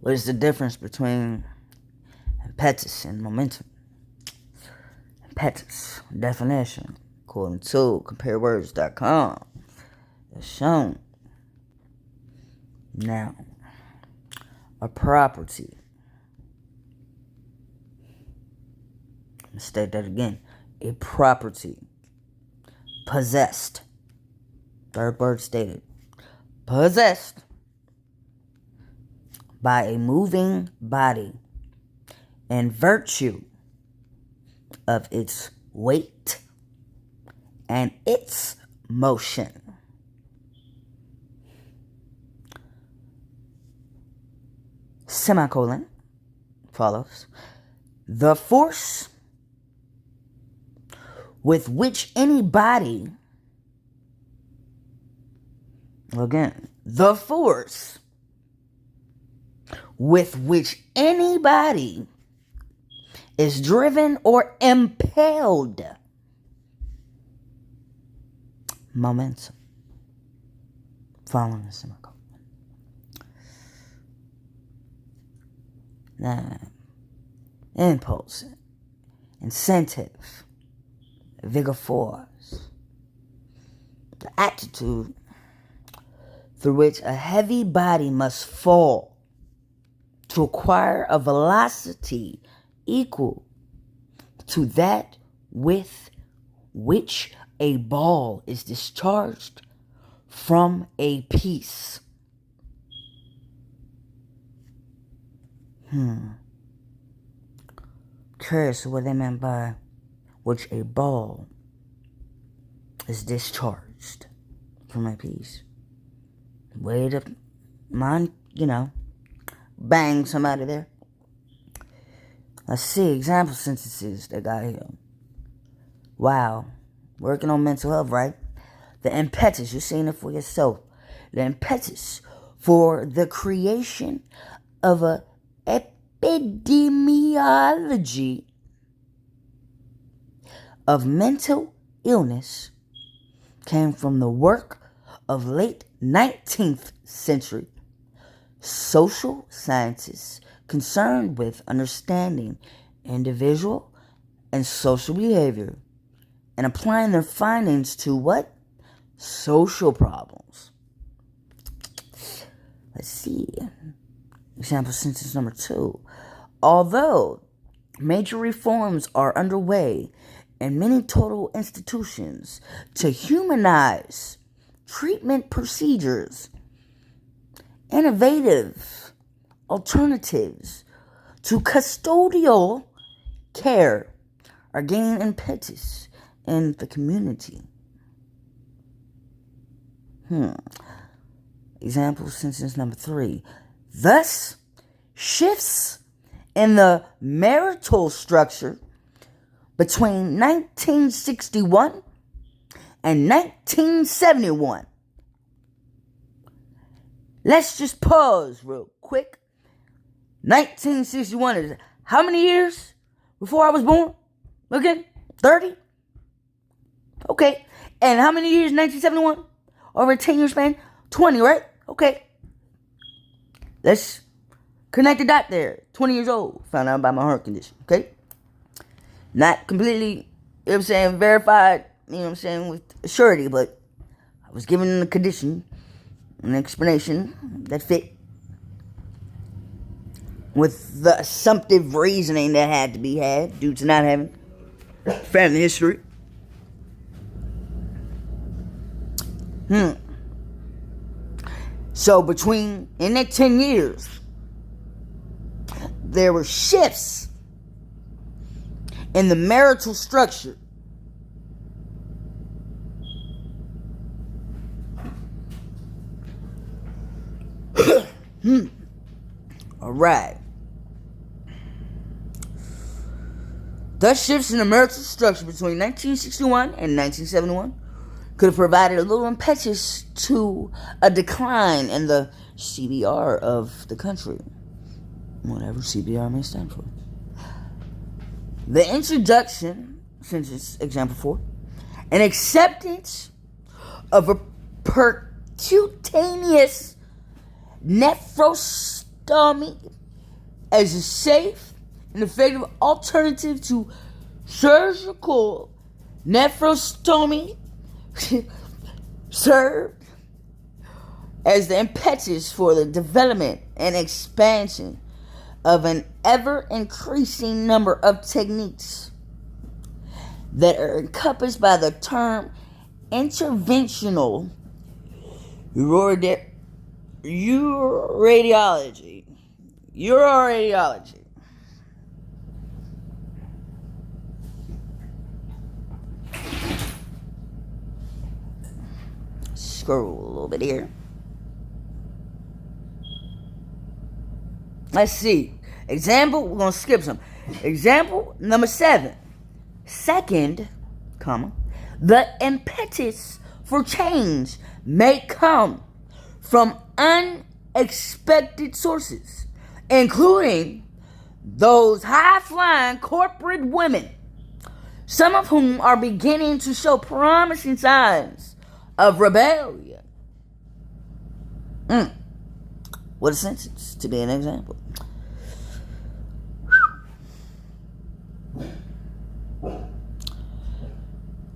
What is the difference between impetus and momentum? Impetus, definition, according to comparewords.com, is shown. Now, a property. Let me state that again. A property. Possessed. Third word stated. Possessed by a moving body in virtue of its weight and its motion. Semicolon follows. The force with which any body, again, the force with which any body is driven or impelled. Momentum. Following the semicolon. Now, impulse, incentive, vigor force, the attitude through which a heavy body must fall to acquire a velocity equal to that with which a ball is discharged from a piece. Curious what they meant by which a ball is discharged from a piece. Way to mind, bang somebody there. Let's see example sentences they got here. Wow. Working on mental health, right? The impetus, you're seeing it for yourself. The impetus for the creation of a epidemiology of mental illness came from the work of late 19th century social scientists concerned with understanding individual and social behavior and applying their findings to what? Social problems. Let's see. Example sentence number 2. Although major reforms are underway in many total institutions to humanize treatment procedures, innovative alternatives to custodial care are gaining impetus in the community. Example sentence number 3. Thus, shifts in the marital structure between 1961 and 1971. Let's just pause real quick. 1961 is how many years before I was born? Okay, 30? Okay, and how many years 1971? Over a 10-year span? 20, right? Okay. Let's connect the dot there. 20 years old. Found out about my heart condition. Okay? Not completely, verified, with surety, but I was given a condition, an explanation that fit with the assumptive reasoning that had to be had due to not having family history. So in that 10 years, there were shifts in the marital structure. All right. Thus, shifts in the marital structure between 1961 and 1971 could have provided a little impetus to a decline in the CBR of the country. Whatever CBR may stand for. The introduction, since it's example 4, an acceptance of a percutaneous nephrostomy nephrostomy as a safe and effective alternative to surgical nephrostomy served as the impetus for the development and expansion of an ever-increasing number of techniques that are encompassed by the term interventional uroradiology. Scroll a little bit here. Let's see. Example, we're going to skip some. Example number 7. Second, the impetus for change may come from unexpected sources, including those high-flying corporate women, some of whom are beginning to show promising signs of rebellion. What a sentence to be an example.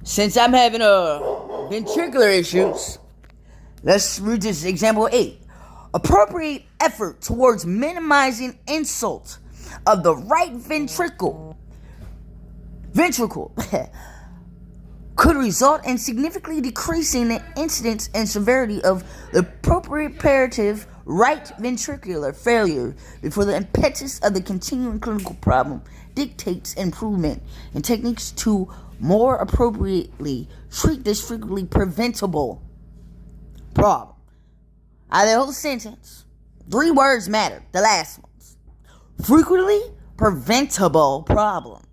Since I'm having ventricular issues, let's read this example 8. Appropriate effort towards minimizing insult of the right ventricle could result in significantly decreasing the incidence and severity of the appropriate right ventricular failure before the impetus of the continuing clinical problem dictates improvement in techniques to more appropriately treat this frequently preventable problem. Out of the whole sentence, 3 words matter. The last ones. Frequently preventable problem.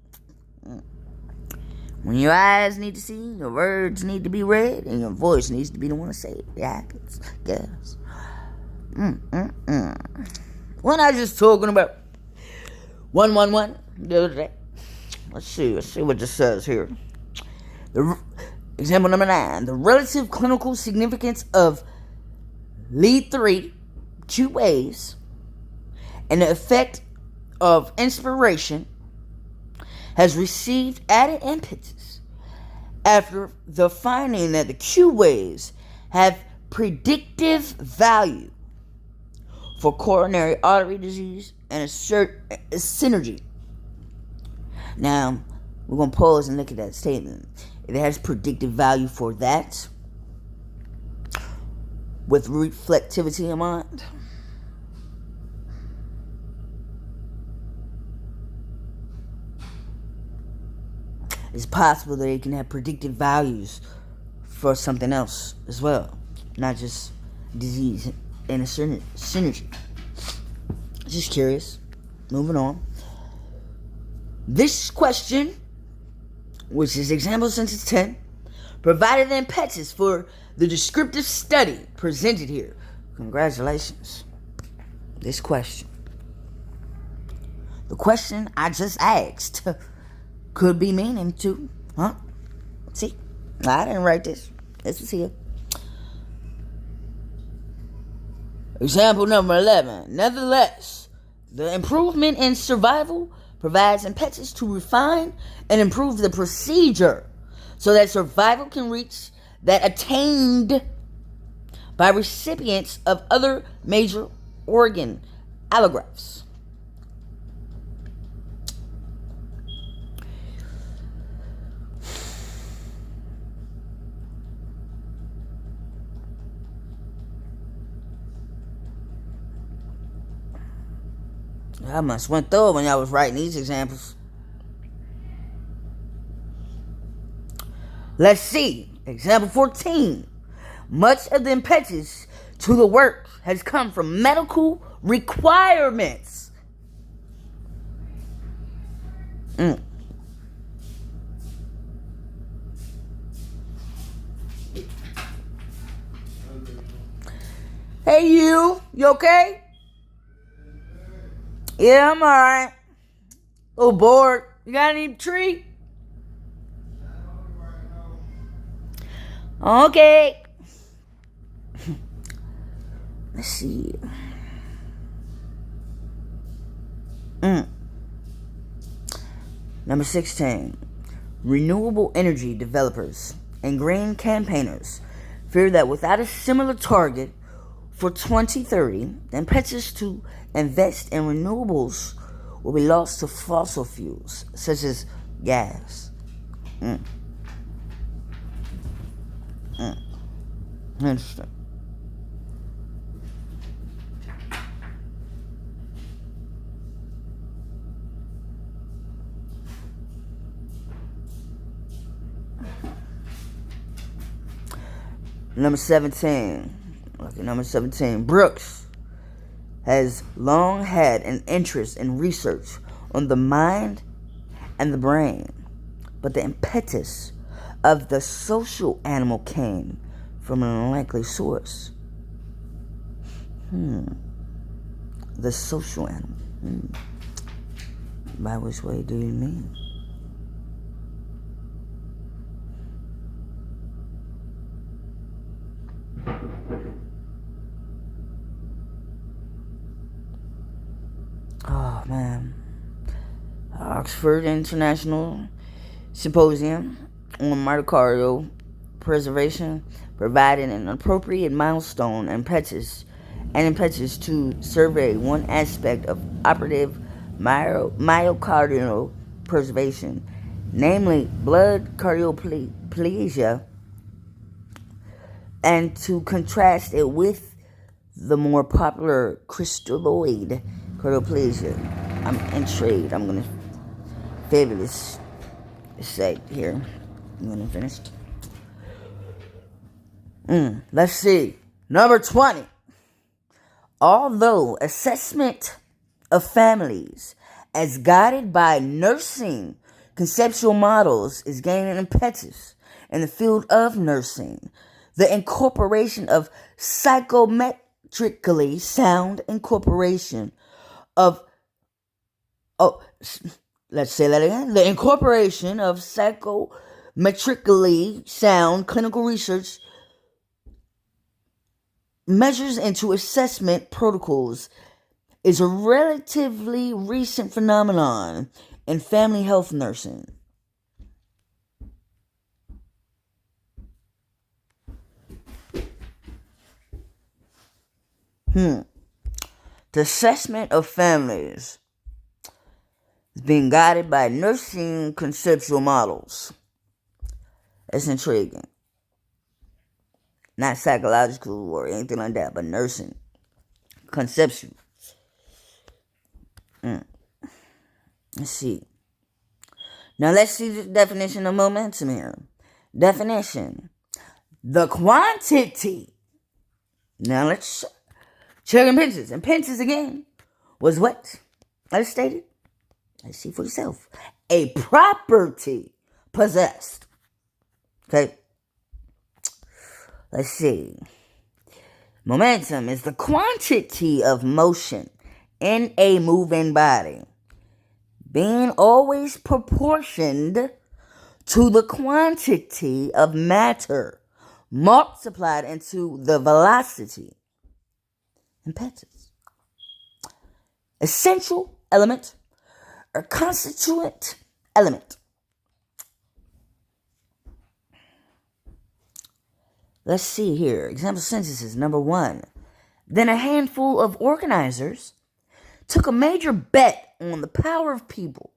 When your eyes need to see, your words need to be read, and your voice needs to be the one to say it. It happens. Yes. When I was just talking about 111 the other day. Let's see what this says here. Example number 9. The relative clinical significance of lead 3, Q waves, and the effect of inspiration has received added impetus after the finding that the Q waves have predictive value for coronary artery disease and a synergy. Now, we're going to pause and look at that statement. If it has predictive value for that, with reflectivity in mind, it's possible that it can have predictive values for something else as well, not just disease and a synergy. Just curious. Moving on. This question, which is example sentence 10, provided the impetus for the descriptive study presented here. Congratulations. This question. The question I just asked could be meaning to, See, I didn't write this. This was here. Example number 11. Nevertheless, the improvement in survival provides impetus to refine and improve the procedure so that survival can reach that attained by recipients of other major organ allografts. I must went through it when y'all was writing these examples. Let's see. Example 14. Much of the impetus to the work has come from medical requirements. Hey, you okay? Yeah, I'm alright. A little bored. You got any tree? Okay. Number 16. Renewable energy developers and green campaigners fear that without a similar target for 2030, the impetus to invest in renewables will be lost to fossil fuels, such as gas. Interesting. Number 17. Okay, number 17. Brooks has long had an interest in research on the mind and the brain, but the impetus of the social animal came from an unlikely source. The social animal. By which way do you mean? Oh man. Oxford International Symposium on Mitochondrial Preservation provided an appropriate milestone impetus to survey one aspect of operative myocardial preservation, namely blood cardioplasia, and to contrast it with the more popular crystalloid cardioplasia. I'm intrigued. I'm going to favor this site here. I'm going to finish. Let's see. Number 20. Although assessment of families as guided by nursing conceptual models is gaining impetus in the field of nursing, the incorporation of psychometrically sound incorporation of let's say that again. The incorporation of psychometrically sound clinical research measures into assessment protocols is a relatively recent phenomenon in family health nursing. The assessment of families is being guided by nursing conceptual models. That's intriguing. Not psychological or anything like that, but nursing. Conceptual. Let's see. Now let's see the definition of momentum here. Definition. The quantity. Now let's check Impetus. Impetus again was what? As stated. Let's see for yourself. A property possessed. Okay. Let's see. Momentum is the quantity of motion in a moving body, being always proportioned to the quantity of matter multiplied into the velocity. Impetus. Essential element or constituent element. Let's see here. Example sentences. Number 1. Then a handful of organizers took a major bet on the power of people,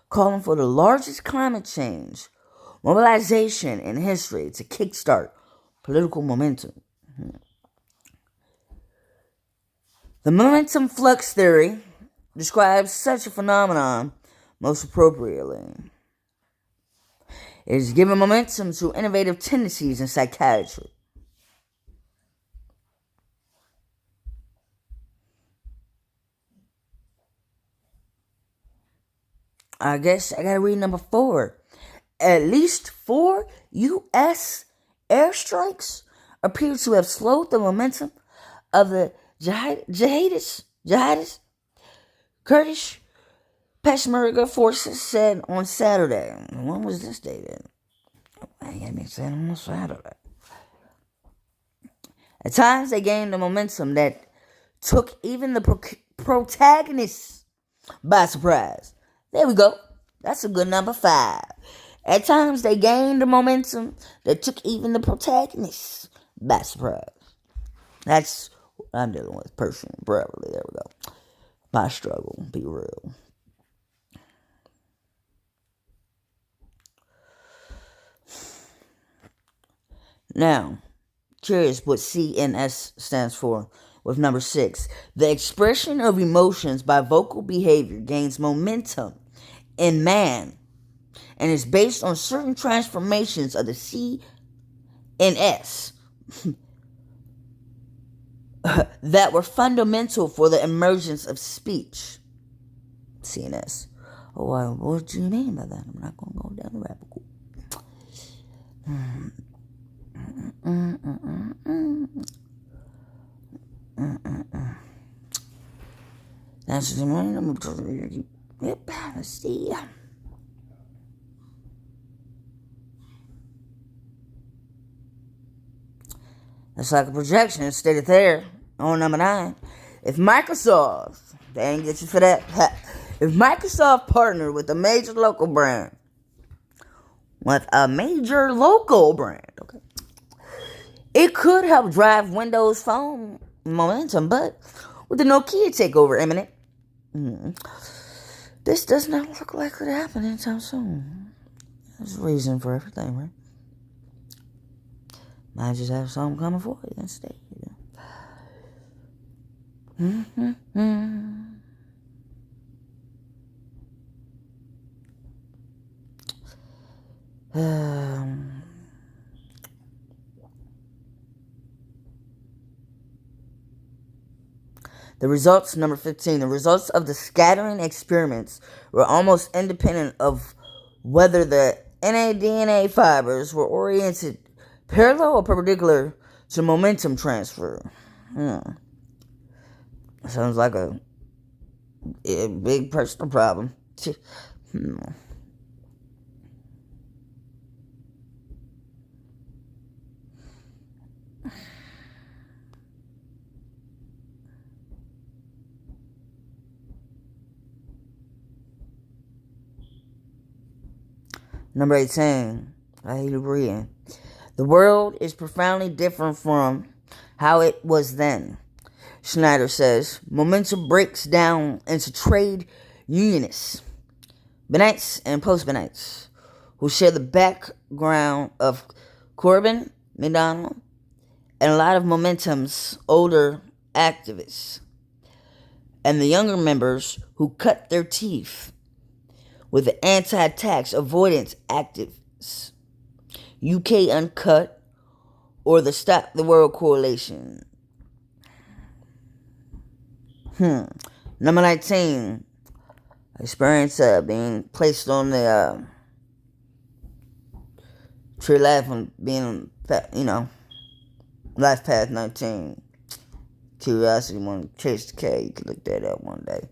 calling for the largest climate change mobilization in history to kickstart political momentum. The momentum flux theory describes such a phenomenon most appropriately. It is given momentum to innovative tendencies in psychiatry. I guess I gotta read number 4. At least 4 U.S. airstrikes appear to have slowed the momentum of the jihadists, Kurdish Peshmerga forces said on Saturday. When was this dated? I gotta said on Saturday. At times, they gained the momentum that took even the protagonists by surprise. There we go. That's a good number 5. At times, they gained the momentum that took even the protagonists by surprise. That's what I'm dealing with personally, probably. There we go. My struggle, be real. Now, curious what CNS stands for with number 6. The expression of emotions by vocal behavior gains momentum in man and is based on certain transformations of the CNS that were fundamental for the emergence of speech. CNS. Oh, well, what do you mean by that? I'm not going to go down the rabbit hole. That's the name of the see. That's like a projection. It's stated there on number 9. If Microsoft, they ain't get you for that. If Microsoft partnered with a major local brand, okay, it could help drive Windows Phone momentum, but with the Nokia takeover imminent, this does not look likely to happen anytime soon. There's a reason for everything, right? Might just have something coming for you instead. The results, number 15, the results of the scattering experiments were almost independent of whether the NADNA fibers were oriented parallel or perpendicular to momentum transfer. Sounds like a big personal problem. Number 18, I hate agreeing. The world is profoundly different from how it was then. Schneider says, momentum breaks down into trade unionists, Benites and post-Benites, who share the background of Corbyn, McDonald, and a lot of Momentum's older activists, and the younger members who cut their teeth with the anti-tax avoidance activists, UK Uncut, or the Stop the World Coalition. Number 19, experience being placed on the tree life and being, life path 19. Curiosity, want to chase the K. You can look that up one day.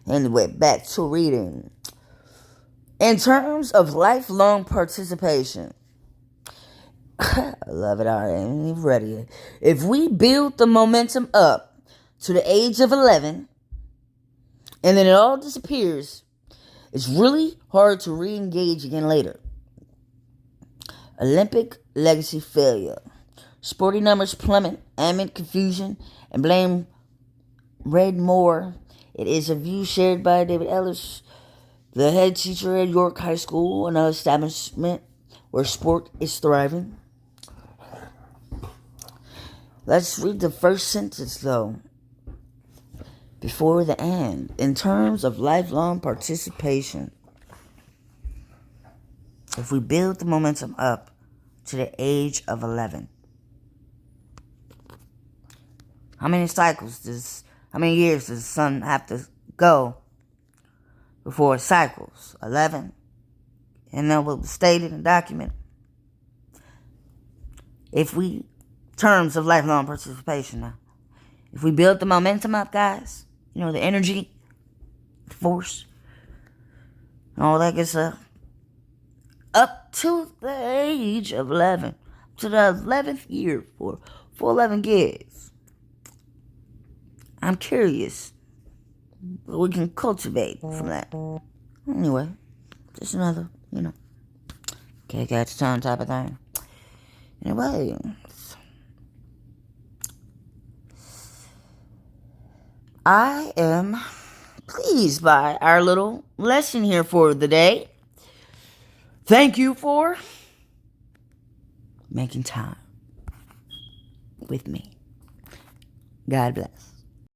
Anyway, back to reading. In terms of lifelong participation, I love it already. I ain't even ready yet. If we build the momentum up to the age of 11, and then it all disappears, it's really hard to re-engage again later. Olympic legacy failure. Sporting numbers plummet amid confusion and blame read more. It is a view shared by David Ellis, the head teacher at York High School, another establishment where sport is thriving. Let's read the first sentence, though, before the end. In terms of lifelong participation, if we build the momentum up to the age of 11, how many years does the sun have to go before it cycles? 11. And that was stated and documented. Terms of lifelong participation now, if we build the momentum up, guys, the energy, the force, and all that good stuff, up to the age of 11, to the 11th year for 11 years. I'm curious. we can cultivate from that. Anyway, just another, cake at the time type of thing. Anyway, I am pleased by our little lesson here for the day. Thank you for making time with me. God bless.